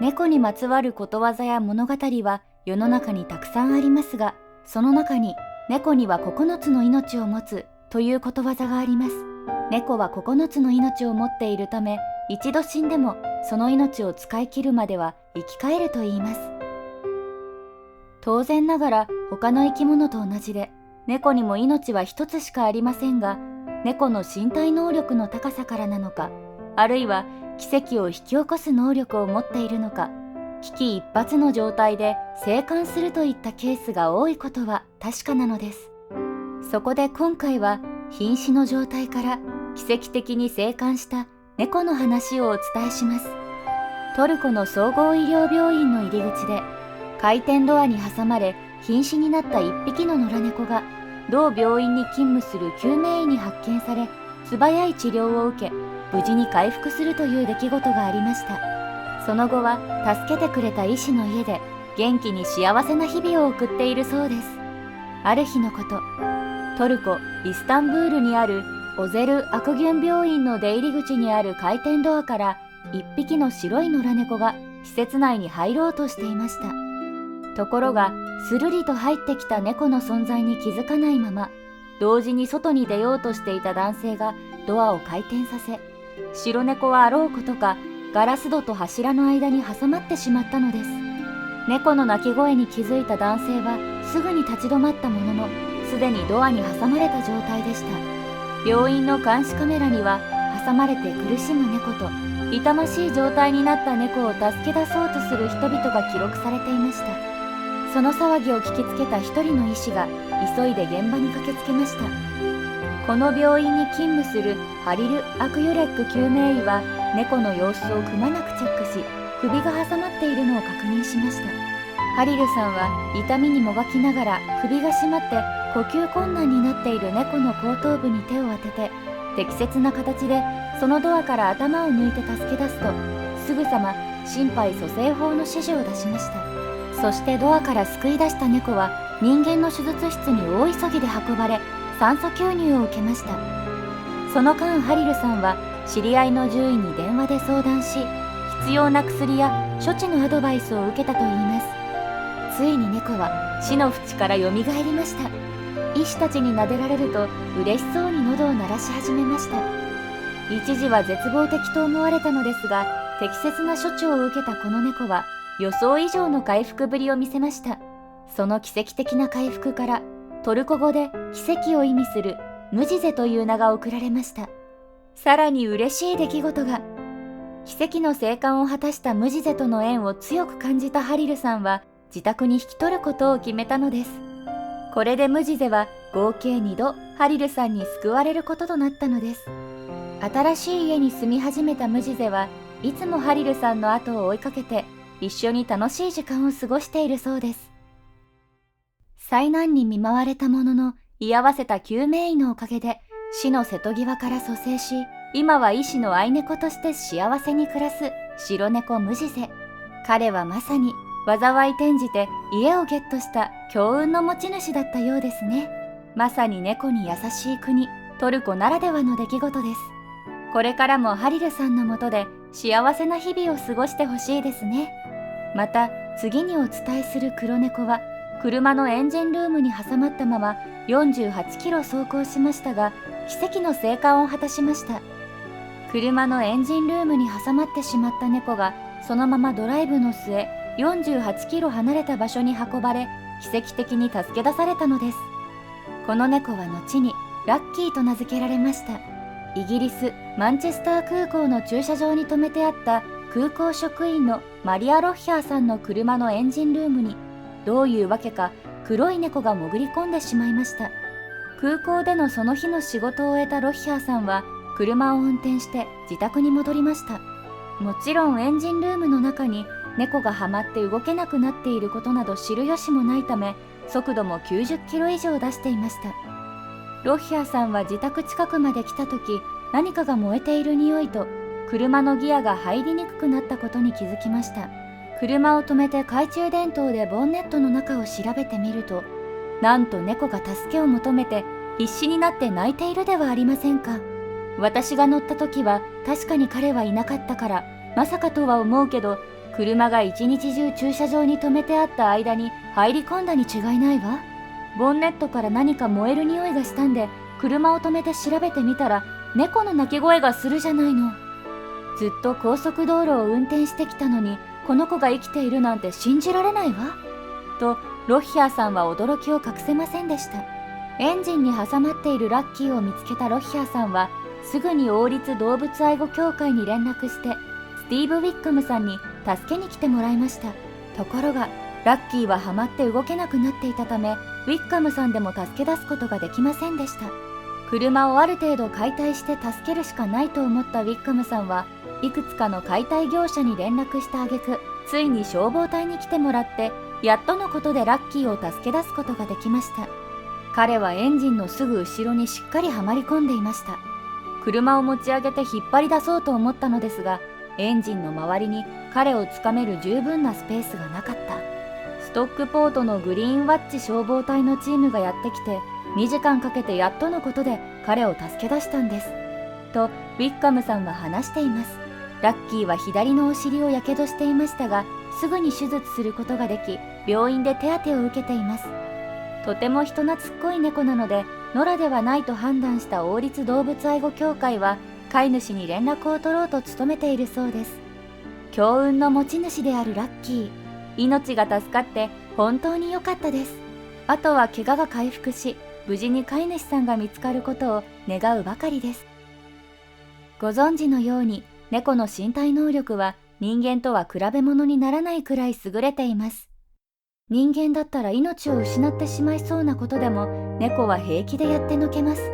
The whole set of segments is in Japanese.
猫にまつわることわざや物語は世の中にたくさんありますが、その中に猫には9つの命を持つということわざがあります。猫は9つの命を持っているため、一度死んでもその命を使い切るまでは生き返ると言います。当然ながら他の生き物と同じで、猫にも命は一つしかありませんが、猫の身体能力の高さからなのか、あるいは奇跡を引き起こす能力を持っているのか、危機一髪の状態で生還するといったケースが多いことは確かなのです。そこで今回は瀕死の状態から奇跡的に生還した猫の話をお伝えします。トルコの総合医療病院の入り口で回転ドアに挟まれ瀕死になった一匹の野良猫が同病院に勤務する救命医に発見され、素早い治療を受け無事に回復するという出来事がありました。その後は助けてくれた医師の家で元気に幸せな日々を送っているそうです。ある日のこと、トルコ・イスタンブールにあるオゼル・アクギュン病院の出入り口にある回転ドアから一匹の白い野良猫が施設内に入ろうとしていました。ところがスルリと入ってきた猫の存在に気づかないまま、同時に外に出ようとしていた男性がドアを回転させ、白猫はあろうことかガラス戸と柱の間に挟まってしまったのです。猫の鳴き声に気づいた男性はすぐに立ち止まったものの、すでにドアに挟まれた状態でした。病院の監視カメラには挟まれて苦しむ猫と痛ましい状態になった猫を助け出そうとする人々が記録されていました。その騒ぎを聞きつけた一人の医師が急いで現場に駆けつけました。この病院に勤務するハリル・アクユレック救命医は猫の様子をくまなくチェックし、首が挟まっているのを確認しました。ハリルさんは痛みにもがきながら首が締まって呼吸困難になっている猫の後頭部に手を当てて、適切な形でそのドアから頭を抜いて助け出すと、すぐさま心肺蘇生法の指示を出しました。そしてドアから救い出した猫は人間の手術室に大急ぎで運ばれ、酸素吸入を受けました。その間ハリルさんは知り合いの獣医に電話で相談し、必要な薬や処置のアドバイスを受けたといいます。ついに猫は死の淵からよみがえりました。医師たちに撫でられると嬉しそうに喉を鳴らし始めました。一時は絶望的と思われたのですが、適切な処置を受けたこの猫は予想以上の回復ぶりを見せました。その奇跡的な回復からトルコ語で奇跡を意味するムジゼという名が贈られました。さらに嬉しい出来事が。奇跡の生還を果たしたムジゼとの縁を強く感じたハリルさんは自宅に引き取ることを決めたのです。これでムジゼは合計2度ハリルさんに救われることとなったのです。新しい家に住み始めたムジゼはいつもハリルさんの後を追いかけて一緒に楽しい時間を過ごしているそうです。災難に見舞われたものの居合わせた救命医のおかげで死の瀬戸際から蘇生し、今は医師の愛猫として幸せに暮らす白猫ムジゼ。彼はまさに災い転じて家をゲットした強運の持ち主だったようですね。まさに猫に優しい国、トルコならではの出来事です。これからもハリルさんのもとで幸せな日々を過ごしてほしいですね。また次にお伝えする黒猫は車のエンジンルームに挟まったまま48キロ走行しましたが、奇跡の生還を果たしました。車のエンジンルームに挟まってしまった猫がそのままドライブの末48キロ離れた場所に運ばれ、奇跡的に助け出されたのです。この猫は後にラッキーと名付けられました。イギリス・マンチェスター空港の駐車場に停めてあった空港職員のマリア・ロッヒャーさんの車のエンジンルームにどういうわけか黒い猫が潜り込んでしまいました。空港でのその日の仕事を終えたロッヒャーさんは車を運転して自宅に戻りました。もちろんエンジンルームの中に猫がはまって動けなくなっていることなど知る由もないため、速度も90キロ以上出していました。ロッヒャーさんは自宅近くまで来た時、何かが燃えている匂いと車のギアが入りにくくなったことに気づきました。車を止めて懐中電灯でボンネットの中を調べてみると、なんと猫が助けを求めて必死になって泣いているではありませんか。私が乗った時は確かに彼はいなかったからまさかとは思うけど、車が一日中駐車場に止めてあった間に入り込んだに違いないわ。ボンネットから何か燃える匂いがしたんで、車を止めて調べてみたら猫の鳴き声がするじゃないの。ずっと高速道路を運転してきたのに、この子が生きているなんて信じられないわ。とロッヒャーさんは驚きを隠せませんでした。エンジンに挟まっているラッキーを見つけたロッヒャーさんは、すぐに王立動物愛護協会に連絡して、スティーブ・ウィッカムさんに助けに来てもらいました。ところが、ラッキーはハマって動けなくなっていたため、ウィッカムさんでも助け出すことができませんでした。車をある程度解体して助けるしかないと思ったウィッカムさんは、いくつかの解体業者に連絡した挙句、ついに消防隊に来てもらって、やっとのことでラッキーを助け出すことができました。彼はエンジンのすぐ後ろにしっかりはまり込んでいました。車を持ち上げて引っ張り出そうと思ったのですが、エンジンの周りに彼をつかめる十分なスペースがなかった。ストックポートのグリーンワッチ消防隊のチームがやってきて、2時間かけてやっとのことで彼を助け出したんです。と、ウィッカムさんは話しています。ラッキーは左のお尻をやけどしていましたが、すぐに手術することができ、病院で手当てを受けています。とても人懐っこい猫なので、野良ではないと判断した王立動物愛護協会は、飼い主に連絡を取ろうと努めているそうです。強運の持ち主であるラッキー。命が助かって本当に良かったです。あとは怪我が回復し、無事に飼い主さんが見つかることを願うばかりです。ご存知のように、猫の身体能力は人間とは比べ物にならないくらい優れています。人間だったら命を失ってしまいそうなことでも、猫は平気でやってのけます。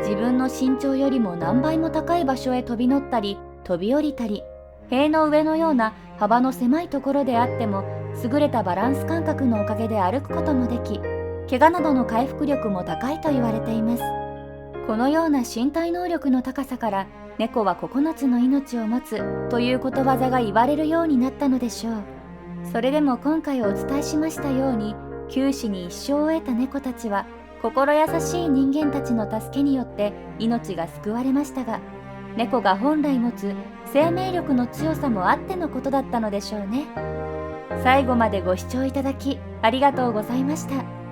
自分の身長よりも何倍も高い場所へ飛び乗ったり、飛び降りたり、塀の上のような幅の狭いところであっても、優れたバランス感覚のおかげで歩くこともでき、怪我などの回復力も高いと言われています。このような身体能力の高さから、猫は9つの命を持つということわざが言われるようになったのでしょう。それでも今回お伝えしましたように、九死に一生を得た猫たちは、心優しい人間たちの助けによって命が救われましたが、猫が本来持つ生命力の強さもあってのことだったのでしょうね。最後までご視聴いただきありがとうございました。